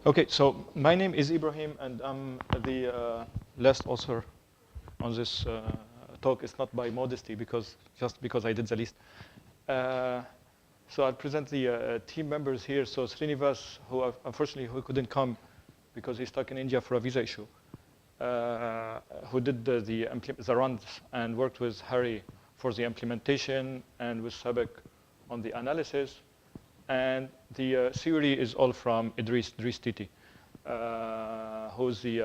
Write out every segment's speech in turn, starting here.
Okay, so my name is Ibrahim, and I'm the last author on this talk. It's not by modesty, just because I did the least. So I'll present the team members here. So Srinivas, unfortunately couldn't come because he's stuck in India for a visa issue, who did the runs and worked with Harry for the implementation and with Sabek on the analysis. And the theory is all from Idris Titi, who's who's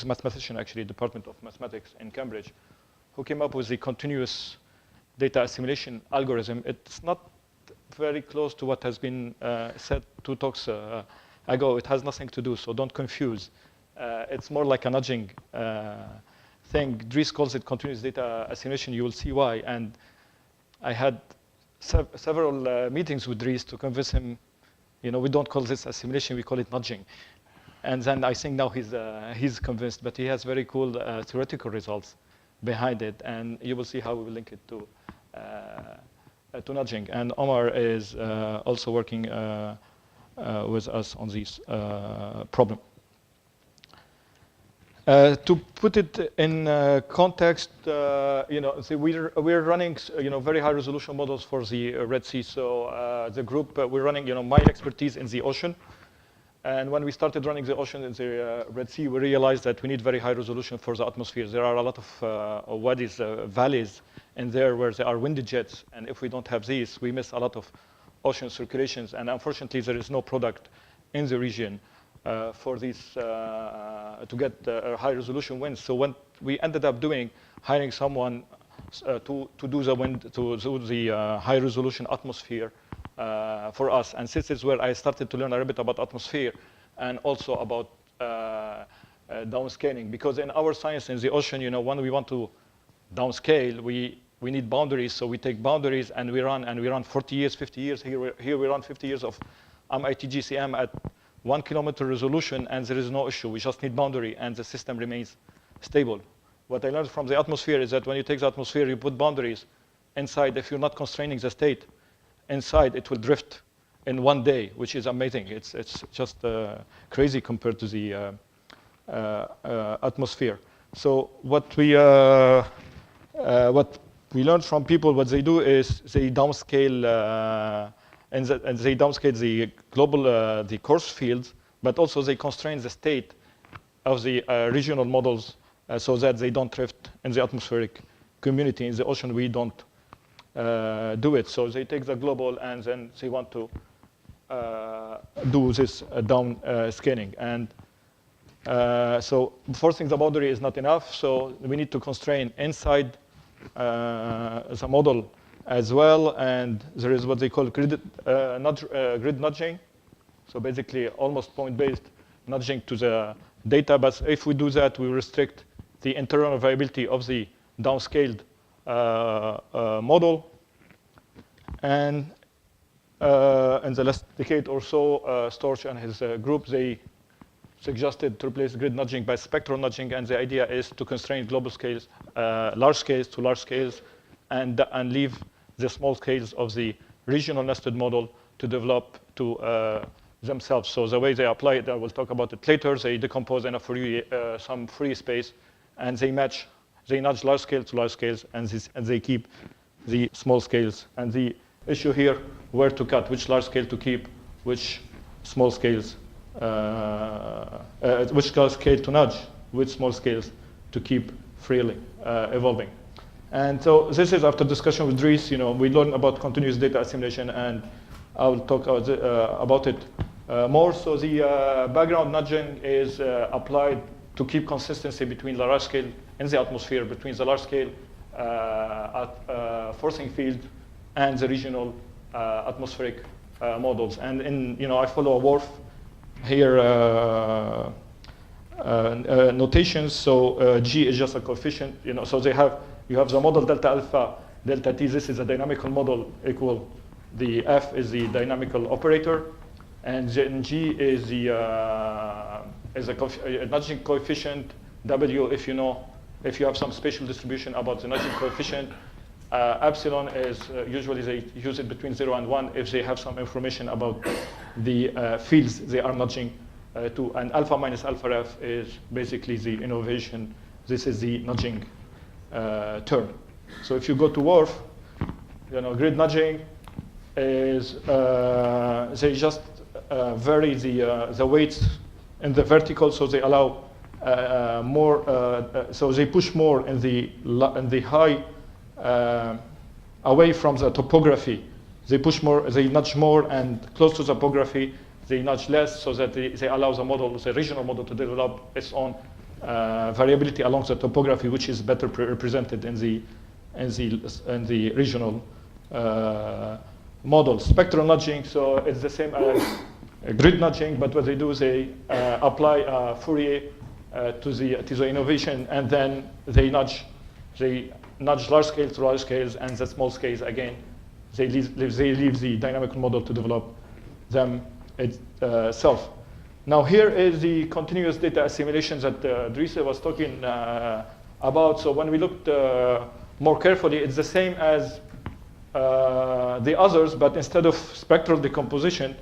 a mathematician, actually, Department of Mathematics in Cambridge, who came up with the continuous data assimilation algorithm. It's not very close to what has been said 2 talks ago. It has nothing to do, so don't confuse. It's more like a nudging thing. Dries calls it continuous data assimilation. You will see why. And I had several meetings with Dries to convince him, we don't call this assimilation, we call it nudging. And then I think now he's convinced, but he has very cool theoretical results behind it, and you will see how we will link it to nudging. And Omar is also working with us on this problem. To put it in context, we're running very high resolution models for the Red Sea. So the group, we're running my expertise in the ocean. And when we started running the ocean in the Red Sea, we realized that we need very high resolution for the atmosphere. There are a lot of wadis, valleys in there where there are windy jets. And if we don't have these, we miss a lot of ocean circulations. And unfortunately, there is no product in the region for these to get high resolution winds. So what we ended up doing, hiring someone to do the high resolution atmosphere for us. And this is where I started to learn a little bit about atmosphere and also about downscaling. Because in our science in the ocean, when we want to downscale, we need boundaries. So we take boundaries and we run 40 years, 50 years. Here we run 50 years of ITGCM at 1 kilometer resolution, and there is no issue. We just need boundary, and the system remains stable. What I learned from the atmosphere is that when you take the atmosphere, you put boundaries inside. If you're not constraining the state inside, it will drift in 1 day, which is amazing. It's just crazy compared to the atmosphere. So what we learned from people, what they do is they downscale. And they downscale the global, the coarse fields, but also they constrain the state of the regional models so that they don't drift in the atmospheric community. In the ocean, we don't do it. So they take the global and then they want to do this downscaling. And so forcing the boundary is not enough. So we need to constrain inside the model as well, and there is what they call grid nudging. So basically almost point-based nudging to the data, but if we do that, we restrict the internal variability of the downscaled model. And in the last decade or so, Storch and his group, they suggested to replace grid nudging by spectral nudging, and the idea is to constrain global scales, large scales to large scales, and leave the small scales of the regional nested model to develop to themselves. So the way they apply it, I will talk about it later, they decompose in some free space, and they nudge large scales to large scales, and they keep the small scales. And the issue here, where to cut, which large scale to keep, which small scales, which large scale to nudge, which small scales to keep freely evolving. And so this is after discussion with Dries. We learned about continuous data assimilation, and I will talk about it more. So the background nudging is applied to keep consistency between the large scale in the atmosphere, between the large scale forcing field and the regional atmospheric models. And I follow a Worf here notations. So G is just a coefficient. So you have the model delta alpha, delta t. This is a dynamical model equal. The F is the dynamical operator, and then G is the nudging coefficient. W, if you have some spatial distribution about the nudging coefficient, Epsilon is usually they use it between 0 and 1 if they have some information about the fields they are nudging to. And alpha minus alpha ref is basically the innovation. This is the nudging term. So if you go to WRF, grid nudging is they just vary the weights in the vertical, so they allow more. So they push more in the high away from the topography. They push more, they nudge more, and close to the topography they nudge less, so that they allow the model, the regional model, to develop its own variability along the topography, which is better represented in the regional model. Spectral nudging, so it's the same as grid nudging, but what they do is they apply Fourier to the innovation, and then they nudge large scales to large scales, and the small scales again they leave the dynamical model to develop them itself. Now here is the continuous data assimilation that Dries was talking about. So when we looked more carefully, it's the same as the others, but instead of spectral decomposition,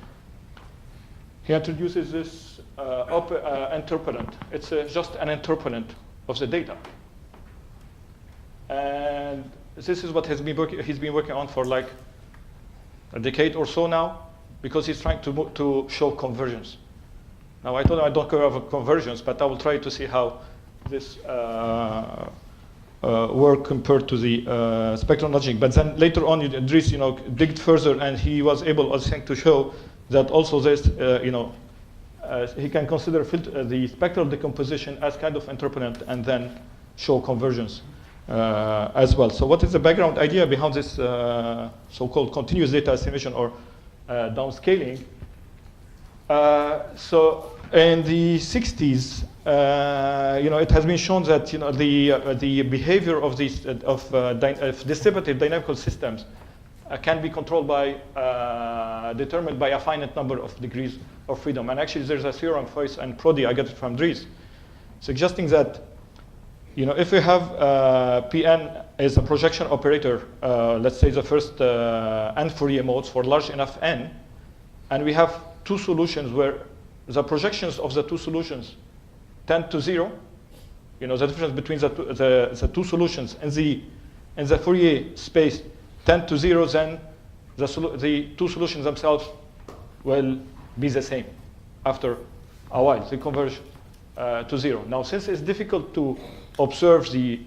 he introduces this interpolant. It's just an interpolant of the data. And this is what he's been working on for like a decade or so now, because he's trying to show convergence. Now I told him I don't care about convergence, but I will try to see how this work compared to the spectral nudging. But then later on, Dries, digged further, and he was able, I think, to show that also this, he can consider the spectral decomposition as kind of interpolant, and then show convergence as well. So what is the background idea behind this so-called continuous data assimilation or downscaling? So in the 60s, it has been shown that the behavior of these distributed dynamical systems can be controlled by determined by a finite number of degrees of freedom. And actually, there's a theorem, Foyce and Prodi, I got it from Dries, suggesting that if we have Pn as a projection operator, let's say the first n Fourier modes for large enough n, and we have two solutions where the projections of the two solutions tend to 0, the difference between the two solutions in the Fourier space tend to 0, then the two solutions themselves will be the same after a while. They converge to 0. Now, since it's difficult to observe the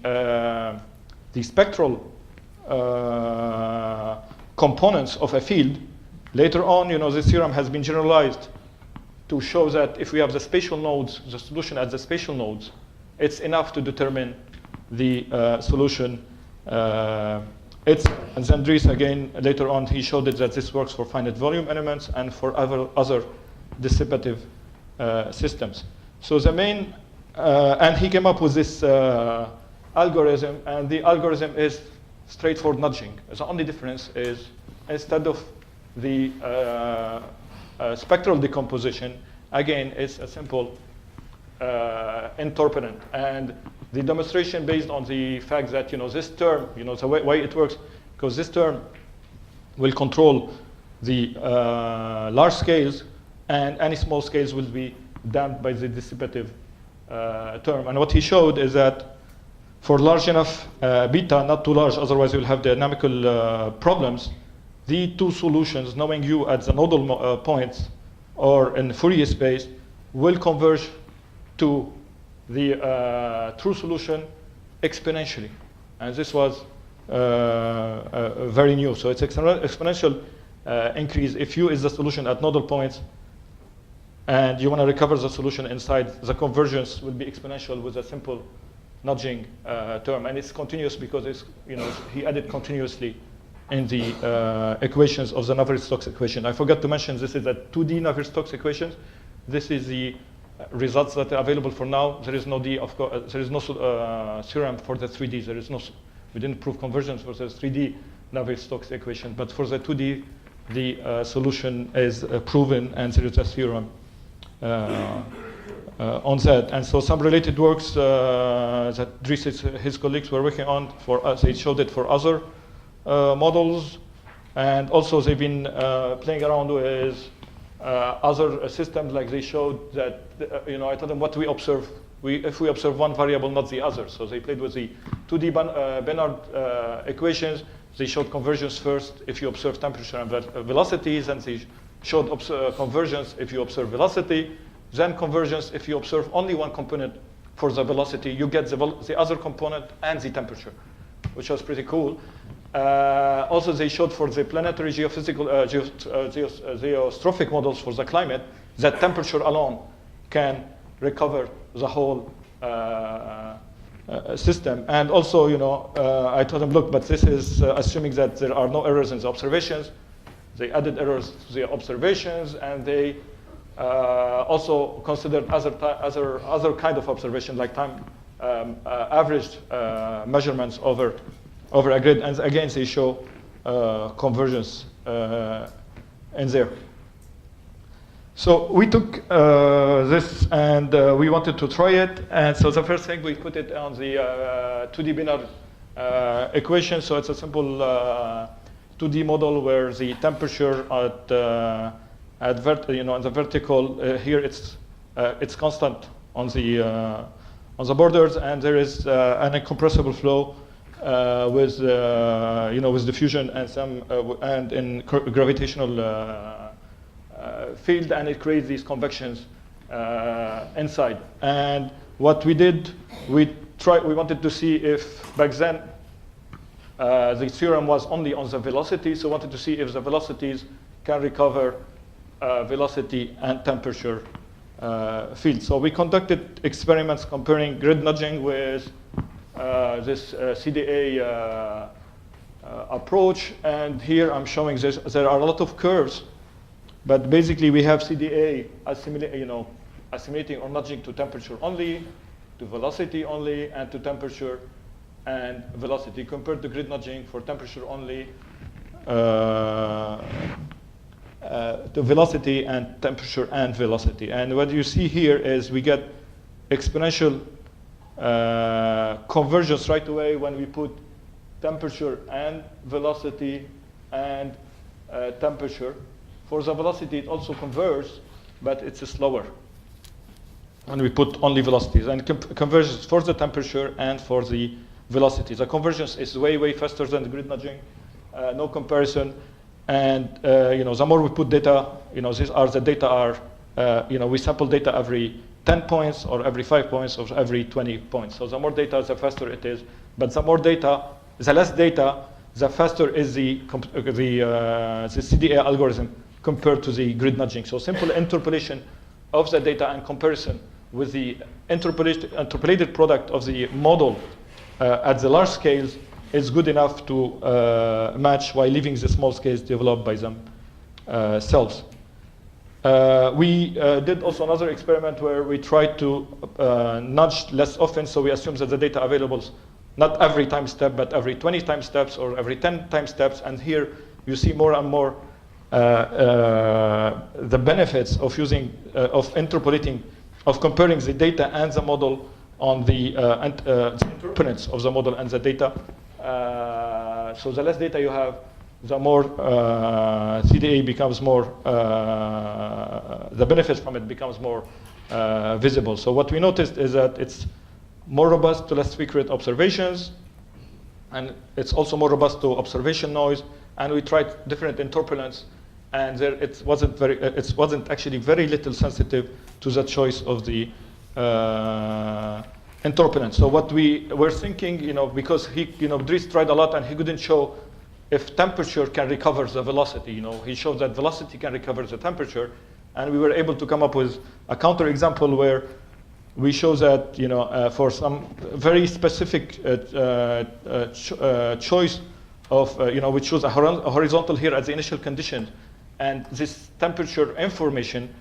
spectral components of a field, later on, this theorem has been generalized to show that if we have the spatial nodes, the solution at the spatial nodes, it's enough to determine the solution. And then Dries, again, later on, he showed it that this works for finite volume elements and for other dissipative systems. So the main, and he came up with this algorithm, and the algorithm is straightforward nudging. The only difference is instead of the spectral decomposition, again, it's a simple interpolant. And the demonstration based on the fact that this term, the way it works, because this term will control the large scales, and any small scales will be damped by the dissipative term. And what he showed is that for large enough beta, not too large, otherwise you'll have dynamical problems, the two solutions, knowing you at the nodal points or in Fourier space, will converge to the true solution exponentially. And this was very new. So it's exponential increase. If U is the solution at nodal points, and you want to recover the solution inside, the convergence will be exponential with a simple nudging term. And it's continuous because it's, he added continuously in the equations of the Navier-Stokes equation. I forgot to mention this is a 2D Navier-Stokes equation. This is the results that are available for now. There is no D, of course. There is no theorem for the 3D. There is no. We didn't prove convergence for the 3D Navier-Stokes equation, but for the 2D, the solution is proven, and there is a theorem on that. And so some related works that Dries and his colleagues were working on for us, they showed it for other models, and also they've been playing around with other systems, like they showed that, I told them what we observe. If we observe one variable, not the other. So they played with the 2D Bénard equations. They showed convergence first if you observe temperature and velocities, and they showed convergence if you observe velocity, then convergence if you observe only one component for the velocity. You get the other component and the temperature, which was pretty cool. Also, they showed for the planetary geophysical, geostrophic models for the climate that temperature alone can recover the whole system. And also, I told them, look, but this is assuming that there are no errors in the observations. They added errors to the observations, and they also considered other kind of observation, like time averaged measurements over a grid. And again, they show convergence in there. So we took this and we wanted to try it. And so the first thing, we put it on the 2D Bénard equation. So it's a simple 2D model where the temperature at on the vertical here it's constant on the borders, and there is an incompressible flow with with diffusion and some and in gravitational field, and it creates these convections inside. And what we did, we wanted to see if back then the theorem was only on the velocity, so wanted to see if the velocities can recover velocity and temperature field. So we conducted experiments comparing grid nudging with this CDA approach, and here I'm showing this. There are a lot of curves, but basically we have CDA assimilating or nudging to temperature only, to velocity only, and to temperature and velocity, compared to grid nudging for temperature only, to velocity and temperature and velocity. And what you see here is we get exponential convergence right away when we put temperature and velocity and temperature. For the velocity, it also converges, but it's slower when we put only velocities. And converges for the temperature and for the velocity. The convergence is way, way faster than the grid nudging, no comparison. And the more we put data, these are the data are, we sample data every 10 points or every 5 points or every 20 points. So the more data, the faster it is. But the more data, the less data, the faster is the CDA algorithm compared to the grid nudging. So simple interpolation of the data and comparison with the interpolated product of the model at the large scales is good enough to match while leaving the small scales developed by themselves. We did also another experiment where we tried to nudge less often, so we assume that the data available is not every time step, but every 20 time steps or every 10 time steps. And here you see more and more the benefits of using, of interpolating, of comparing the data and the model on the interpretants of the model and the data. So the less data you have, the more CDA becomes more, the benefits from it becomes more visible. So what we noticed is that it's more robust to less frequent observations, and it's also more robust to observation noise. And we tried different interpolants, and there it wasn't actually very little sensitive to the choice of the interpolant. So what we were thinking, because Dries tried a lot and he couldn't show if temperature can recover the velocity. He showed that velocity can recover the temperature, and we were able to come up with a counterexample where we show that for some very specific choice of which shows a horizontal here at the initial condition, and this temperature information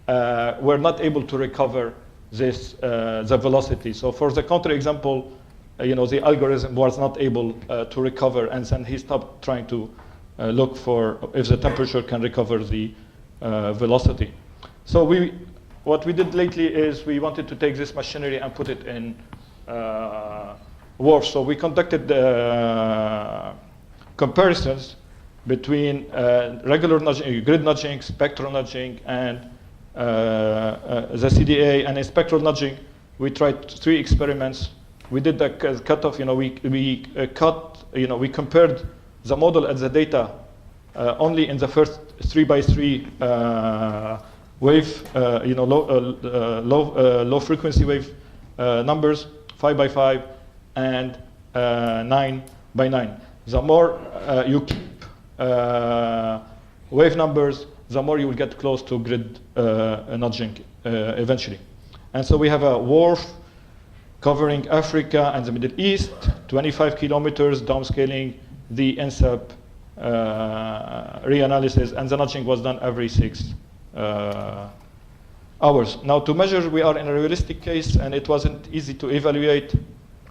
we're not able to recover this the velocity. So for the counterexample, the algorithm was not able to recover, and then he stopped trying to look for if the temperature can recover the velocity. So what we did lately is we wanted to take this machinery and put it in WRF. So we conducted comparisons between regular nudging, grid nudging, spectral nudging, and the CDA. And in spectral nudging, we tried 3 experiments. We did the cutoff. We compared the model and the data only in the first 3x3 wave, low frequency wave numbers, 5x5 and 9x9. The more you keep wave numbers, the more you will get close to grid nudging eventually. And so we have a WRF covering Africa and the Middle East, 25 kilometers, downscaling the NCEP reanalysis, and the nudging was done every 6 hours. Now, to measure, we are in a realistic case, and it wasn't easy to evaluate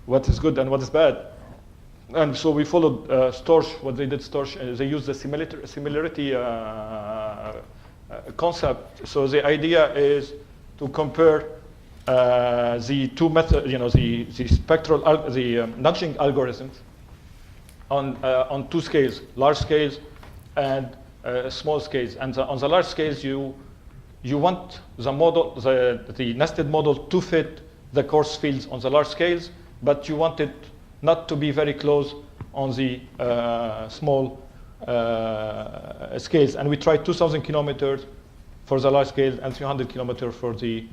what is good and what is bad. And so we followed Storch. What they did, Storch, they used the similarity concept. So the idea is to compare the 2 methods, the spectral, nudging algorithms on 2 scales, large scales and small scales. And on the large scales, you want the model, the nested model, to fit the coarse fields on the large scales, but you want it not to be very close on the small scales. And we tried 2,000 kilometers for the large scales and 300 kilometers for the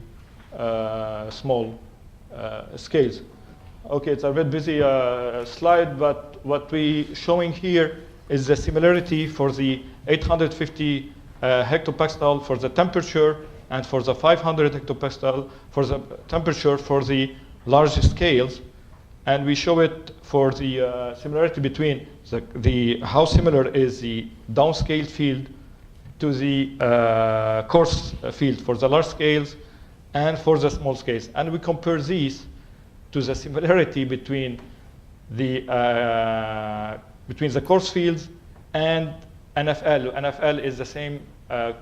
small scales. Okay, it's a bit busy slide, but what we're showing here is the similarity for the 850 hectopascal for the temperature and for the 500 hectopascal for the temperature for the large scales. And we show it for the similarity between how similar is the downscaled field to the coarse field for the large scales and for the small scales. And we compare these to the similarity between the coarse fields and NFL. NFL is the same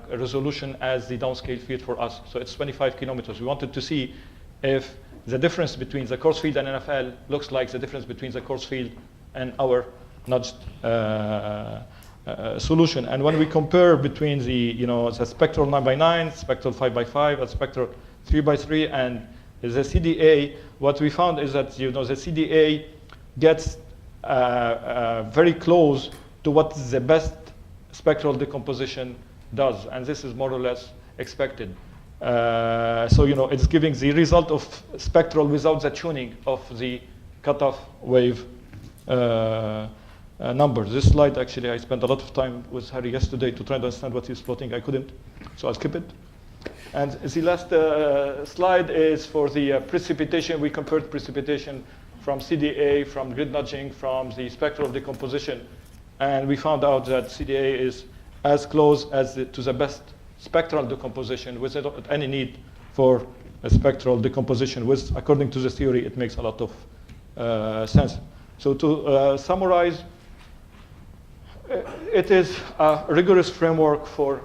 resolution as the downscaled field for us. So it's 25 kilometers. We wanted to see if the difference between the coarse field and NFL looks like the difference between the coarse field and our nudged solution. And when we compare between the spectral 9x9, spectral 5x5, and spectral 3x3, and the CDA, what we found is that the CDA gets very close to what the best spectral decomposition does, and this is more or less expected. So it's giving the result of spectral without the tuning of the cutoff wave numbers. This slide, actually, I spent a lot of time with Harry yesterday to try to understand what he's plotting. I couldn't, so I'll skip it. And the last slide is for the precipitation. We compared precipitation from CDA, from grid nudging, from the spectral decomposition, and we found out that CDA is as close as to the best spectral decomposition without any need for a spectral decomposition. According to the theory, it makes a lot of sense. So to summarize, it is a rigorous framework for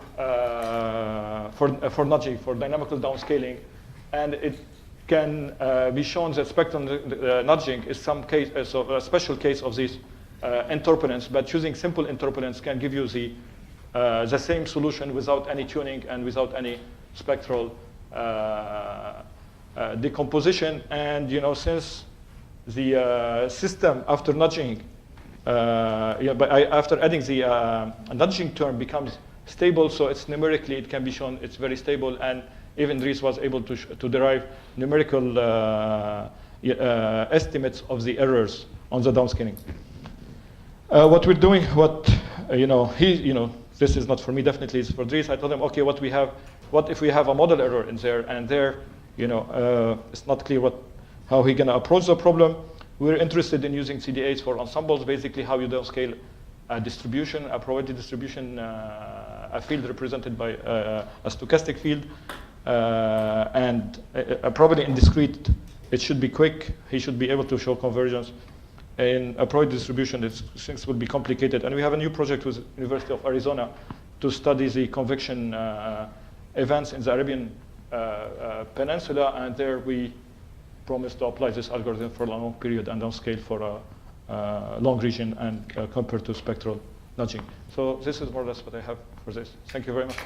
nudging, for dynamical downscaling, and it can be shown that spectral nudging is a special case of these interpolants, but choosing simple interpolants can give you the same solution without any tuning and without any spectral decomposition. And since the system after nudging, after adding the nudging term becomes stable, so it's numerically it can be shown it's very stable, and even Dries was able to derive numerical estimates of the errors on the downscaling. What we're doing, this is not for me, definitely it's for Dries. I told him, okay, what if we have a model error in there, and there, it's not clear how he's gonna approach the problem. We're interested in using CDAs for ensembles, basically how you downscale a distribution, a probability distribution, a field represented by a stochastic field, and probably in discrete, it should be quick. He should be able to show convergence. In a probability distribution, things will be complicated. And we have a new project with University of Arizona to study the convection events in the Arabian Peninsula, and there we promise to apply this algorithm for a long period and downscale for long region and compared to spectral nudging. So this is more or less what I have for this. Thank you very much.